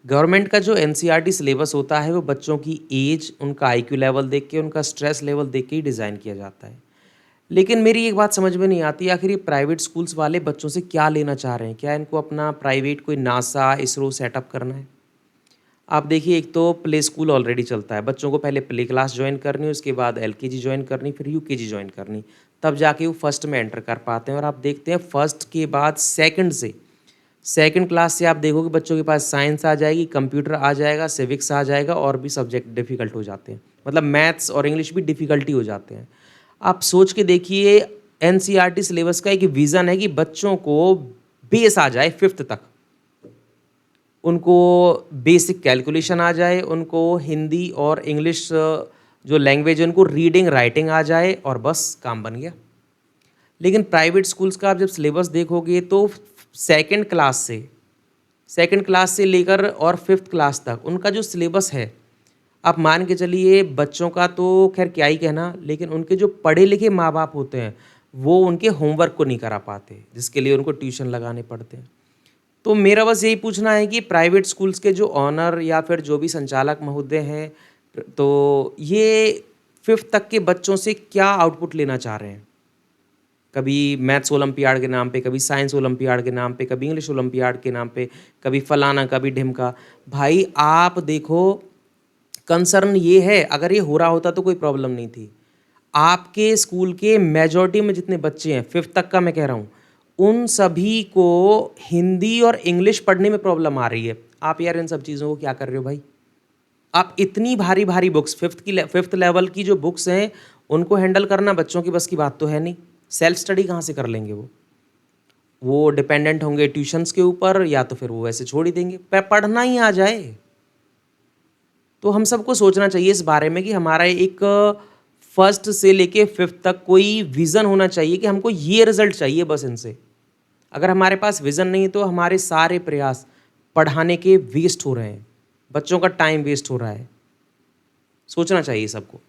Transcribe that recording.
Government का जो NCERT syllabus होता है वो बच्चों की एज, उनका आईक्यू लेवल देख के, उनका स्ट्रेस लेवल देख के ही डिज़ाइन किया जाता है। लेकिन मेरी एक बात समझ में नहीं आती, आखिर ये प्राइवेट स्कूल्स वाले बच्चों से क्या लेना चाह रहे हैं? क्या इनको अपना प्राइवेट कोई नासा, इसरो सेटअप करना है? आप देखिए, एक तो प्ले स्कूल ऑलरेडी चलता है, बच्चों को पहले प्ले क्लास जॉइन करनी, उसके बाद एलकेजी जॉइन करनी, फिर यूकेजी जॉइन करनी, तब जाके वो फर्स्ट में एंटर कर पाते हैं। और आप देखते हैं फर्स्ट के बाद सेकंड क्लास से आप देखोगे बच्चों के पास साइंस आ जाएगी, कंप्यूटर आ जाएगा, सिविक्स आ जाएगा, और भी सब्जेक्ट डिफ़िकल्ट हो जाते हैं। मतलब मैथ्स और इंग्लिश भी डिफ़िकल्टी हो जाते हैं। आप सोच के देखिए, एनसीईआरटी सिलेबस का एक विज़न है कि बच्चों को बेस आ जाए 5th तक। उनको बेसिक कैलकुलेशन आ जाए, उनको हिंदी और इंग्लिश जो लैंग्वेज है उनको रीडिंग राइटिंग आ जाए, और बस काम बन गया। लेकिन प्राइवेट स्कूल्स का आप जब सिलेबस देखोगे तो सेकंड क्लास से लेकर और 5th क्लास तक उनका जो सिलेबस है, आप मान के चलिए बच्चों का तो खैर क्या ही कहना, लेकिन उनके जो पढ़े लिखे माँ बाप होते हैं वो उनके होमवर्क को नहीं करा पाते, जिसके लिए उनको ट्यूशन लगाने पड़ते हैं। तो मेरा बस यही पूछना है कि प्राइवेट स्कूल्स के जो ऑनर या फिर जो भी संचालक महोदय हैं, तो ये 5th तक के बच्चों से क्या आउटपुट लेना चाह रहे हैं? कभी मैथ्स ओलंपियाड के नाम पे, कभी साइंस ओलंपियाड के नाम पे, कभी इंग्लिश ओलंपियाड के नाम पे, कभी फलाना, कभी ढिमका। भाई आप देखो, कंसर्न ये है, अगर ये हो रहा होता तो कोई प्रॉब्लम नहीं थी। आपके स्कूल के मेजॉरिटी में जितने बच्चे हैं, 5th तक का मैं कह रहा हूँ, उन सभी को हिंदी और इंग्लिश पढ़ने में प्रॉब्लम आ रही है। आप यार इन सब चीज़ों को क्या कर रहे हो भाई? आप इतनी भारी भारी बुक्स, 5th लेवल की जो बुक्स हैं उनको हैंडल करना बच्चों की बस की बात तो है नहीं। सेल्फ स्टडी कहाँ से कर लेंगे वो डिपेंडेंट होंगे ट्यूशन्स के ऊपर, या तो फिर वो वैसे छोड़ ही देंगे। पढ़ना ही आ जाए। तो हम सबको सोचना चाहिए इस बारे में कि हमारा एक फर्स्ट से लेके 5th तक कोई विज़न होना चाहिए कि हमको ये रिजल्ट चाहिए बस इनसे। अगर हमारे पास विज़न नहीं है तो हमारे सारे प्रयास पढ़ाने के वेस्ट हो रहे हैं, बच्चों का टाइम वेस्ट हो रहा है। सोचना चाहिए सबको।